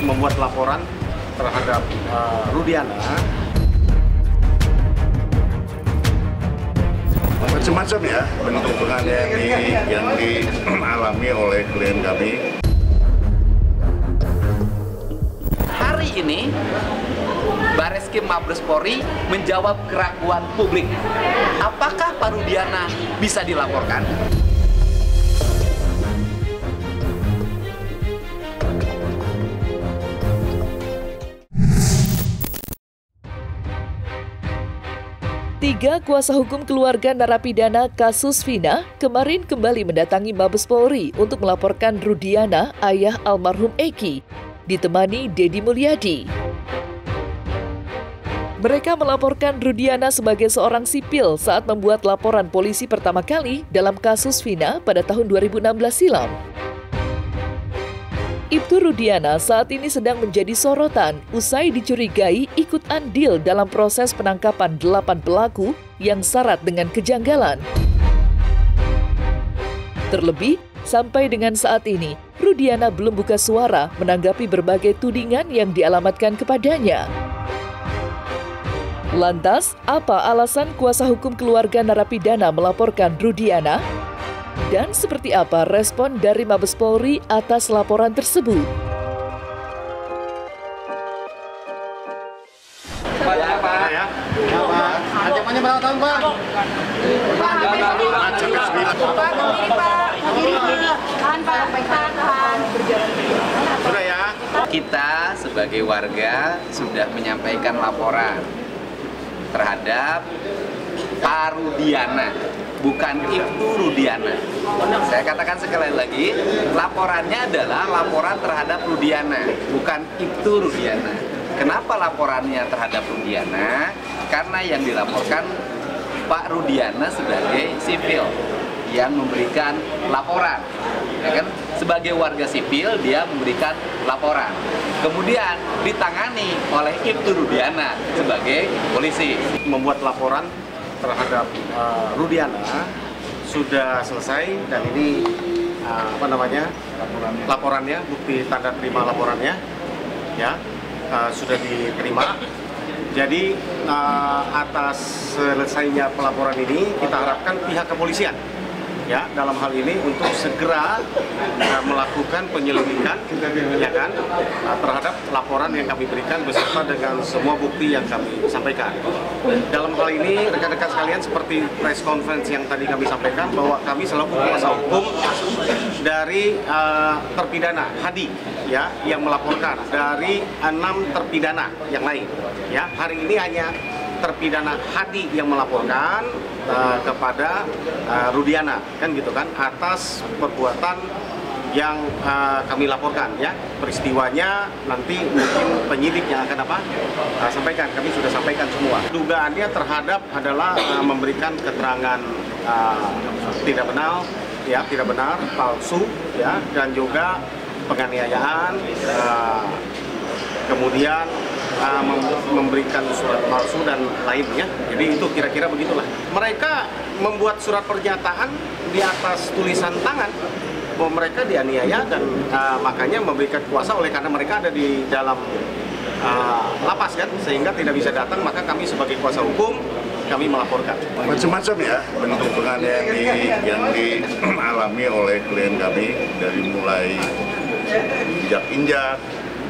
membuat laporan terhadap Rudiana. Macam-macam ya bentuk penganiayaan yang dialami oleh klien kami. Hari ini Bareskrim Mabes Polri menjawab keraguan publik. Apakah Pak Rudiana bisa dilaporkan? Tiga kuasa hukum keluarga narapidana kasus Vina kemarin kembali mendatangi Mabes Polri untuk melaporkan Rudiana, ayah almarhum Eki, ditemani Dedi Mulyadi. Mereka melaporkan Rudiana sebagai seorang sipil saat membuat laporan polisi pertama kali dalam kasus Vina pada tahun 2016 silam. Ibtu Rudiana saat ini sedang menjadi sorotan usai dicurigai ikut andil dalam proses penangkapan 8 pelaku yang syarat dengan kejanggalan. Terlebih, sampai dengan saat ini, Rudiana belum buka suara menanggapi berbagai tudingan yang dialamatkan kepadanya. Lantas, apa alasan kuasa hukum keluarga narapidana melaporkan Rudiana? Dan seperti apa respon dari Mabes Polri atas laporan tersebut? Pak, ya. Ancamannya berapa tahun, Pak? Sudah ya. Kita sebagai warga sudah menyampaikan laporan terhadap Pak Rudiana, bukan Ibtu Rudiana. Saya katakan sekali lagi, laporannya adalah laporan terhadap Rudiana, bukan Ibtu Rudiana. Kenapa laporannya terhadap Rudiana? Karena yang dilaporkan Pak Rudiana sebagai sipil yang memberikan laporan, ya kan? Sebagai warga sipil dia memberikan laporan, kemudian ditangani oleh Ibtu Rudiana sebagai polisi. Membuat laporan terhadap Rudiana sudah selesai dan ini laporannya, bukti tanda terima laporannya ya sudah diterima. Jadi atas selesainya pelaporan ini kita harapkan pihak kepolisian ya dalam hal ini untuk segera melakukan penyelidikan ya kan terhadap laporan yang kami berikan beserta dengan semua bukti yang kami sampaikan. Dalam hal ini rekan-rekan sekalian, seperti press conference yang tadi kami sampaikan bahwa kami selaku kuasa hukum dari terpidana Hadi ya yang melaporkan dari 6 terpidana yang lain ya. Hari ini hanya terpidana Hadi yang melaporkan kepada Rudiana kan gitu kan atas perbuatan yang kami laporkan ya. Peristiwanya nanti mungkin penyidik yang akan sampaikan, kami sudah sampaikan semua. Dugaannya terhadap adalah memberikan keterangan tidak benar, palsu ya, dan juga penganiayaan, kemudian memberikan surat palsu dan lainnya. Jadi itu kira-kira begitulah. Mereka membuat surat pernyataan di atas tulisan tangan bahwa mereka dianiaya dan makanya memberikan kuasa oleh karena mereka ada di dalam lapas kan, sehingga tidak bisa datang, maka kami sebagai kuasa hukum kami melaporkan. Macam-macam ya bentuk penganiayaan yang dialami oleh klien kami, dari mulai injak-injak,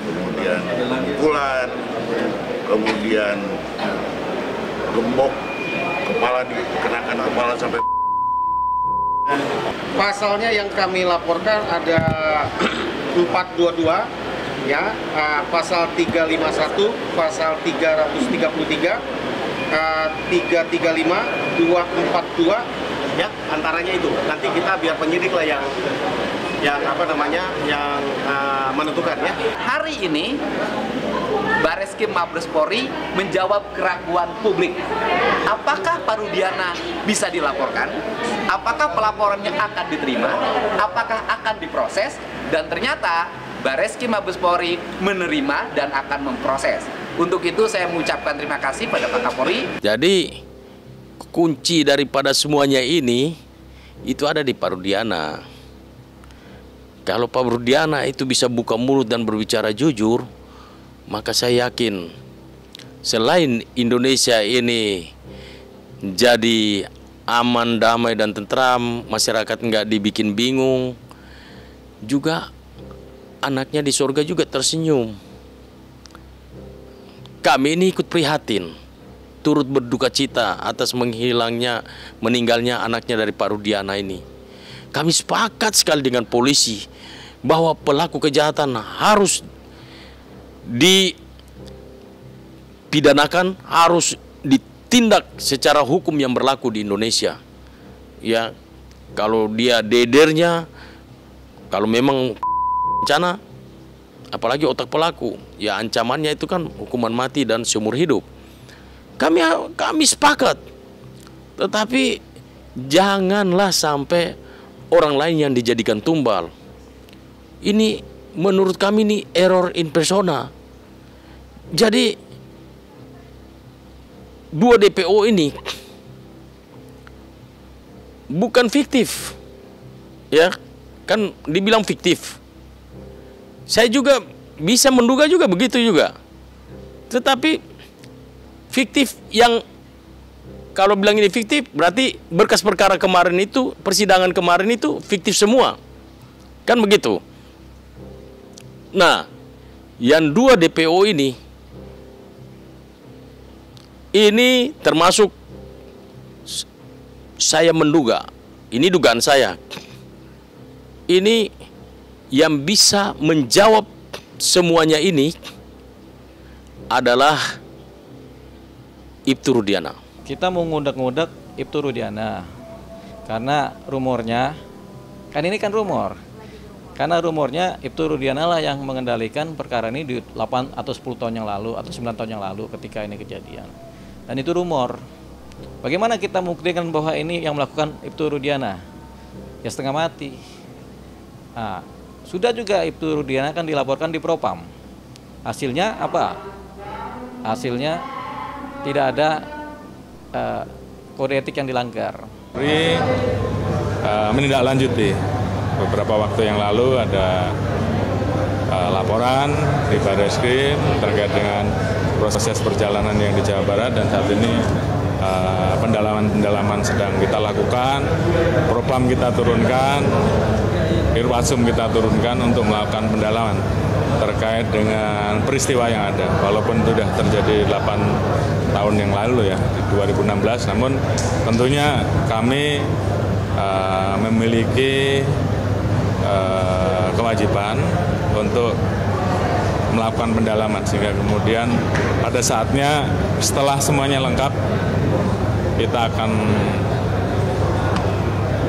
kemudian pukulan, kemudian gembok kepala, dikenakan kepala sampai. Pasalnya yang kami laporkan ada 422 ya, pasal 351, pasal 333, 335, 242 ya, antaranya itu. Nanti kita biar penyidik lah yang menentukan ya. Hari ini Bareskrim Mabes Polri menjawab keraguan publik. Apakah Pak Rudiana bisa dilaporkan? Apakah pelaporannya akan diterima? Apakah akan diproses? Dan ternyata Bareskrim Mabes Polri menerima dan akan memproses. Untuk itu saya mengucapkan terima kasih pada Pak Kapolri. Jadi kunci daripada semuanya ini itu ada di Pak Rudiana. Kalau Pak Rudiana itu bisa buka mulut dan berbicara jujur, maka saya yakin selain Indonesia ini jadi aman, damai, dan tentram, masyarakat nggak dibikin bingung, juga anaknya di surga juga tersenyum. Kami ini ikut prihatin, turut berduka cita atas meninggalnya anaknya dari Pak Rudiana ini. Kami sepakat sekali dengan polisi bahwa pelaku kejahatan harus dipidanakan, harus ditindak secara hukum yang berlaku di Indonesia. Ya, kalau dia dedernya, kalau memang bencana, apalagi otak pelaku, ya ancamannya itu kan hukuman mati dan seumur hidup. Kami sepakat, tetapi janganlah sampai orang lain yang dijadikan tumbal. Ini menurut kami ini error in persona. Jadi 2 DPO ini bukan fiktif, ya kan dibilang fiktif. Saya juga bisa menduga juga begitu juga. Tetapi fiktif yang kalau bilang ini fiktif berarti berkas perkara kemarin itu, persidangan kemarin itu fiktif semua. Kan begitu. Nah, yang 2 DPO ini termasuk saya menduga, ini dugaan saya, ini yang bisa menjawab semuanya ini adalah Ibtu Rudiana. Kita mau ngudak-ngudak Ibtu Rudiana karena rumornya, kan ini kan rumor, karena rumornya Ibtu Rudiana lah yang mengendalikan perkara ini di 8 atau 10 tahun yang lalu atau 9 tahun yang lalu ketika ini kejadian. Dan itu rumor. Bagaimana kita membuktikan bahwa ini yang melakukan Ibtu Rudiana? Ya setengah mati. Nah, sudah juga Ibtu Rudiana kan dilaporkan di Propam. Hasilnya apa? Hasilnya tidak ada kode etik yang dilanggar. Menindaklanjuti beberapa waktu yang lalu ada laporan di Barreskrim terkait dengan proses perjalanan yang di Jawa Barat, dan saat ini pendalaman sedang kita lakukan. Propam kita turunkan, Irwasum kita turunkan untuk melakukan pendalaman terkait dengan peristiwa yang ada. Walaupun sudah terjadi 8 tahun yang lalu ya, di 2016, namun tentunya kami memiliki kewajiban untuk melakukan pendalaman, sehingga kemudian pada saatnya setelah semuanya lengkap kita akan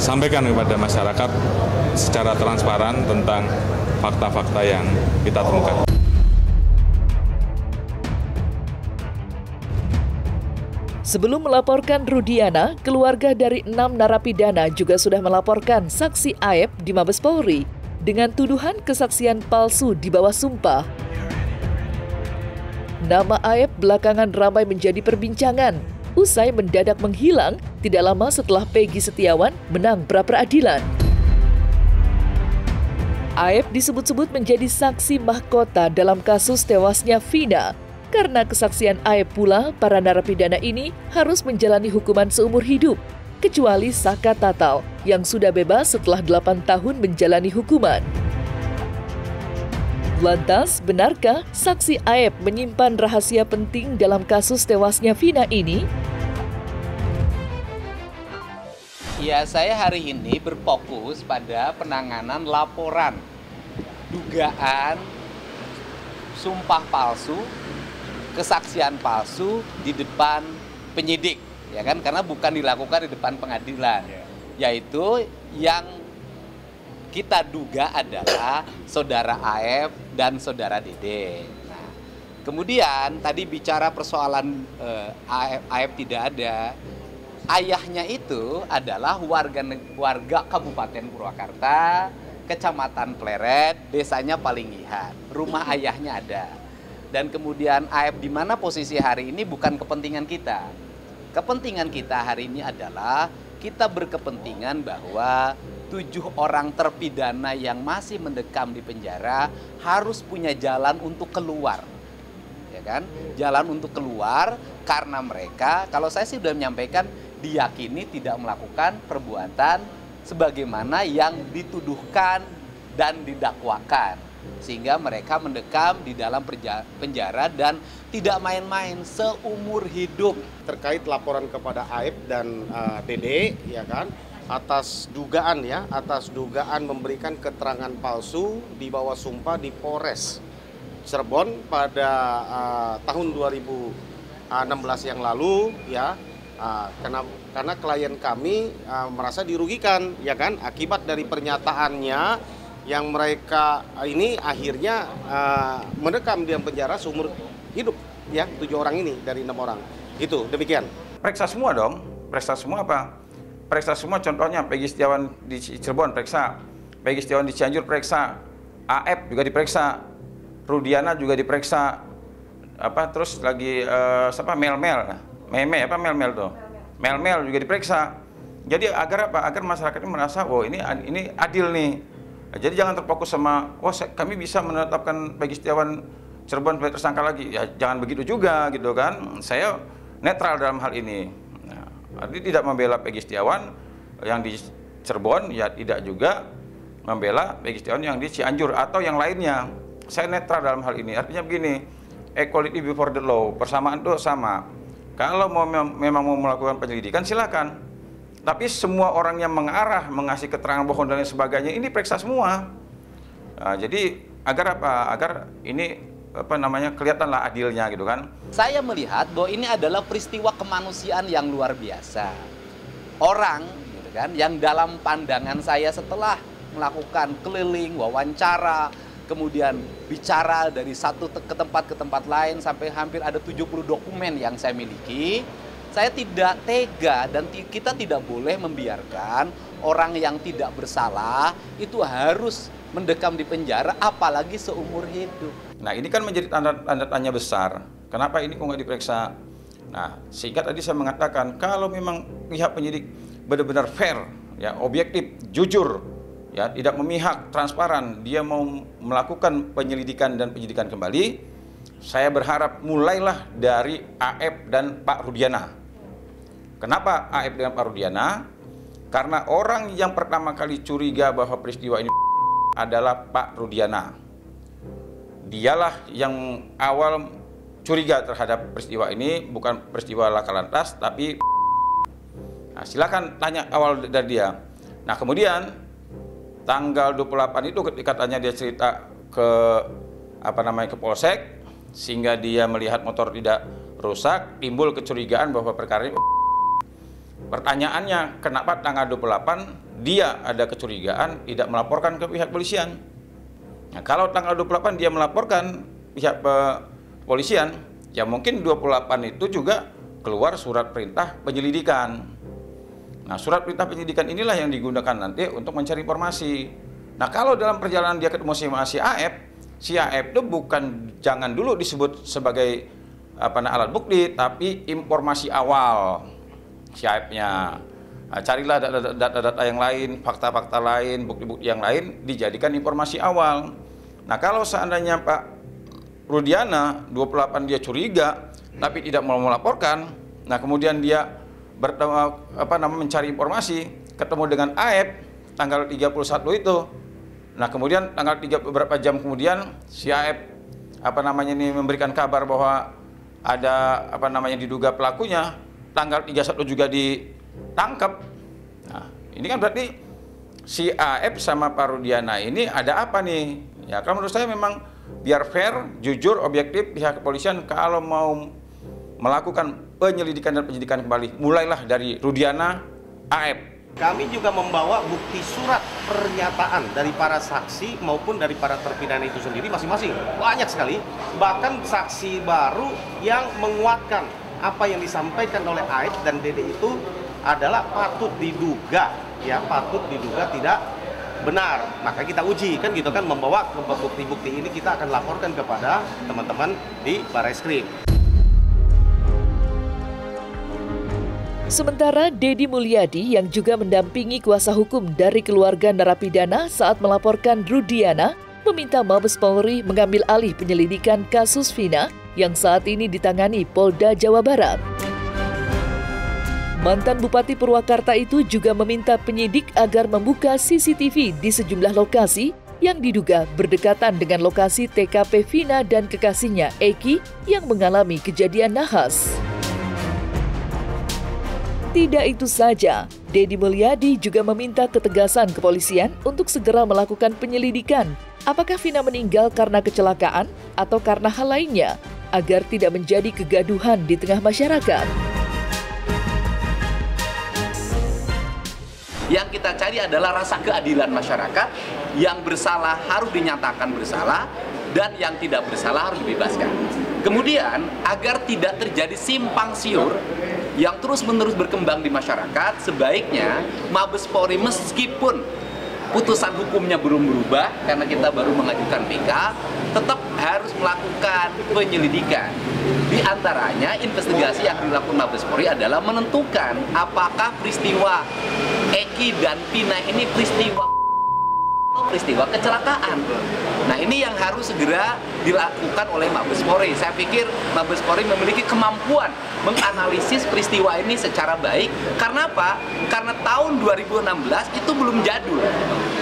sampaikan kepada masyarakat secara transparan tentang fakta-fakta yang kita temukan. Sebelum melaporkan Rudiana, keluarga dari 6 narapidana juga sudah melaporkan saksi Aep di Mabes Polri dengan tuduhan kesaksian palsu di bawah sumpah. Nama Aep belakangan ramai menjadi perbincangan usai mendadak menghilang tidak lama setelah Peggy Setiawan menang pra-peradilan. Aep disebut-sebut menjadi saksi mahkota dalam kasus tewasnya Vina. Karena kesaksian Aep pula, para narapidana ini harus menjalani hukuman seumur hidup, kecuali Saka Tatal yang sudah bebas setelah 8 tahun menjalani hukuman. Lantas, benarkah saksi Aep menyimpan rahasia penting dalam kasus tewasnya Vina ini? Ya, saya hari ini berfokus pada penanganan laporan dugaan sumpah palsu, kesaksian palsu di depan penyidik, ya kan, karena bukan dilakukan di depan pengadilan, yaitu yang kita duga adalah saudara Aep dan saudara Dede. Nah, kemudian tadi bicara persoalan Aep tidak ada, ayahnya itu adalah warga Kabupaten Purwakarta, Kecamatan Pleret, desanya Palinggihan, rumah ayahnya ada. Dan kemudian Aep di mana posisi hari ini bukan kepentingan kita. Kepentingan kita hari ini adalah kita berkepentingan bahwa 7 orang terpidana yang masih mendekam di penjara harus punya jalan untuk keluar. Ya kan? Jalan untuk keluar karena mereka, kalau saya sih sudah menyampaikan, diyakini tidak melakukan perbuatan sebagaimana yang dituduhkan dan didakwakan. Sehingga mereka mendekam di dalam penjara dan tidak main-main seumur hidup. Terkait laporan kepada AEP dan Dede, ya kan, atas dugaan memberikan keterangan palsu di bawah sumpah di Polres Cirebon pada tahun 2016 yang lalu, ya. Karena klien kami merasa dirugikan, ya kan, akibat dari pernyataannya yang mereka ini akhirnya mendekam di penjara seumur hidup, ya, 7 orang ini dari 6 orang. Itu demikian. Periksa semua dong. Periksa semua apa? Periksa semua, contohnya Peggy Setiawan di Cirebon periksa, Peggy Setiawan di Cianjur periksa, AF juga diperiksa, Rudiana juga diperiksa, terus lagi Mel juga diperiksa. Jadi agar apa? Agar masyarakat ini merasa, oh ini adil nih. Jadi jangan terfokus sama, kami bisa menetapkan Peggy Setiawan Cirebon sebagai tersangka lagi. Ya jangan begitu juga gitu kan. Saya netral dalam hal ini. Artinya tidak membela Peggy Setiawan yang di Cirebon, ya tidak juga membela Peggy Setiawan yang di Cianjur atau yang lainnya. Saya netral dalam hal ini. Artinya begini, equality before the law, persamaan itu sama. Kalau memang mau melakukan penyelidikan silakan. Tapi semua orang yang mengarah, mengasih keterangan bohong dan lain sebagainya ini periksa semua. Nah, jadi agar apa? Agar ini kelihatanlah adilnya gitu kan. Saya melihat bahwa ini adalah peristiwa kemanusiaan yang luar biasa. Orang gitu kan yang dalam pandangan saya setelah melakukan keliling, wawancara, kemudian bicara dari satu ke tempat lain sampai hampir ada 70 dokumen yang saya miliki, saya tidak tega dan kita tidak boleh membiarkan orang yang tidak bersalah itu harus mendekam di penjara apalagi seumur hidup. Nah ini kan menjadi tanda tanya besar. Kenapa ini kok nggak diperiksa? Nah sehingga tadi saya mengatakan kalau memang pihak penyidik benar-benar fair, ya objektif, jujur, ya tidak memihak, transparan, dia mau melakukan penyelidikan dan penyidikan kembali, saya berharap mulailah dari AF dan Pak Rudiana. Kenapa AF dan Pak Rudiana? Karena orang yang pertama kali curiga bahwa peristiwa ini adalah Pak Rudiana. Dialah yang awal curiga terhadap peristiwa ini, bukan peristiwa laka lantas, tapi nah, silakan tanya awal dari dia. Nah kemudian tanggal 28 itu ketika tanya dia cerita ke ke Polsek, sehingga dia melihat motor tidak rusak, timbul kecurigaan bahwa perkara ini. Pertanyaannya, kenapa tanggal 28 dia ada kecurigaan tidak melaporkan ke pihak polisian? Nah, kalau tanggal 28 dia melaporkan pihak polisian, ya mungkin 28 itu juga keluar surat perintah penyelidikan. Nah, surat perintah penyelidikan inilah yang digunakan nanti untuk mencari informasi. Nah, kalau dalam perjalanan dia ketemu si AF itu jangan dulu disebut sebagai alat bukti, tapi informasi awal si AF-nya. Nah, carilah data-data yang lain, fakta-fakta lain, bukti-bukti yang lain dijadikan informasi awal. Nah, kalau seandainya Pak Rudiana 28 dia curiga tapi tidak mau melaporkan, nah kemudian dia mencari informasi, ketemu dengan AF tanggal 31 itu. Nah, kemudian tanggal 3 beberapa jam kemudian si AF memberikan kabar bahwa ada diduga pelakunya, tanggal 31 juga ditangkap. Nah, ini kan berarti si AF sama Pak Rudiana ini ada apa nih? Ya, kalau menurut saya memang biar fair, jujur, objektif pihak kepolisian kalau mau melakukan penyelidikan dan penyidikan kembali, mulailah dari Rudiana, AF. Kami juga membawa bukti surat pernyataan dari para saksi maupun dari para terpidana itu sendiri masing-masing. Banyak sekali, bahkan saksi baru yang menguatkan apa yang disampaikan oleh AF dan Dede itu adalah patut diduga tidak benar. Maka kita uji kan gitu kan, membawa bukti-bukti ini kita akan laporkan kepada teman-teman di Barreskrim. Sementara Deddy Mulyadi yang juga mendampingi kuasa hukum dari keluarga narapidana saat melaporkan Rudiana meminta Mabes Polri mengambil alih penyelidikan kasus Vina yang saat ini ditangani Polda Jawa Barat. Mantan Bupati Purwakarta itu juga meminta penyidik agar membuka CCTV di sejumlah lokasi yang diduga berdekatan dengan lokasi TKP Vina dan kekasihnya Eki yang mengalami kejadian nahas. Tidak itu saja, Deddy Mulyadi juga meminta ketegasan kepolisian untuk segera melakukan penyelidikan apakah Vina meninggal karena kecelakaan atau karena hal lainnya, agar tidak menjadi kegaduhan di tengah masyarakat. Yang kita cari adalah rasa keadilan masyarakat, yang bersalah harus dinyatakan bersalah, dan yang tidak bersalah harus dibebaskan. Kemudian, agar tidak terjadi simpang siur yang terus-menerus berkembang di masyarakat, sebaiknya Mabes Polri meskipun putusan hukumnya belum berubah karena kita baru mengajukan PK, tetap harus melakukan penyelidikan. Di antaranya investigasi yang dilakukan Mabes Polri adalah menentukan apakah peristiwa Eki dan Vina ini peristiwa kecelakaan. Nah, ini yang harus segera dilakukan oleh Mabes Polri. Saya pikir Mabes Polri memiliki kemampuan menganalisis peristiwa ini secara baik. Karena apa? Karena tahun 2016 itu belum jadul.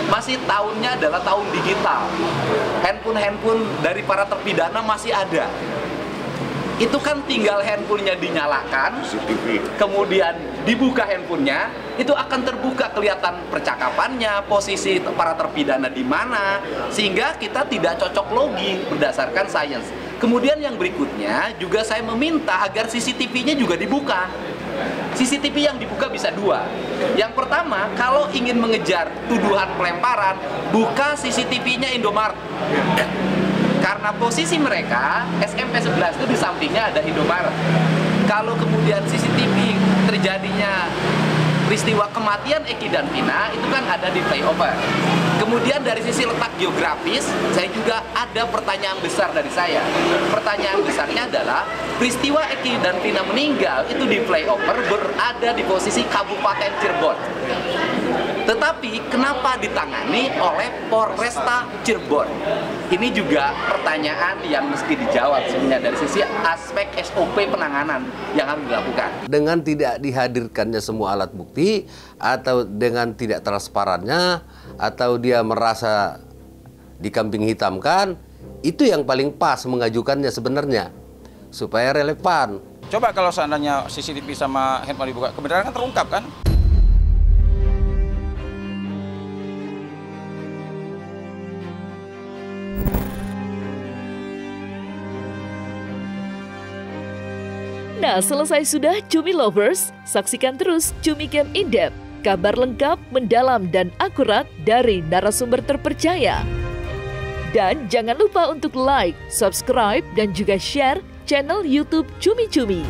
Masih tahunnya adalah tahun digital. Handphone dari para terpidana masih ada. Itu kan tinggal handphonenya dinyalakan, kemudian dibuka handphonenya, itu akan terbuka kelihatan percakapannya, posisi para terpidana di mana, sehingga kita tidak cocok logi berdasarkan sains. Kemudian yang berikutnya juga saya meminta agar CCTV-nya juga dibuka. CCTV yang dibuka bisa dua. Yang pertama, kalau ingin mengejar tuduhan pelemparan, buka CCTV-nya Indomaret. Karena posisi mereka, SMP 11 itu di sampingnya ada Indomaret. Kalau kemudian CCTV terjadinya peristiwa kematian Eki dan Vina, itu kan ada di flyover. Kemudian dari sisi letak geografis, saya juga ada pertanyaan besar dari saya. Pertanyaan besarnya adalah, peristiwa Eki dan Vina meninggal itu di flyover berada di posisi Kabupaten Cirebon. Tetapi kenapa ditangani oleh Polresta Cirebon? Ini juga pertanyaan yang mesti dijawab sebenarnya dari sisi aspek SOP penanganan yang harus dilakukan. Dengan tidak dihadirkannya semua alat bukti, atau dengan tidak transparannya, atau dia merasa dikambing hitamkan, itu yang paling pas mengajukannya sebenarnya, supaya relevan. Coba kalau seandainya CCTV sama handphone dibuka, kebenaran kan terungkap kan? Nah, selesai sudah Cumi Lovers, saksikan terus Cumi Camp In-Depth, kabar lengkap, mendalam, dan akurat dari narasumber terpercaya. Dan jangan lupa untuk like, subscribe, dan juga share channel YouTube Cumi Cumi.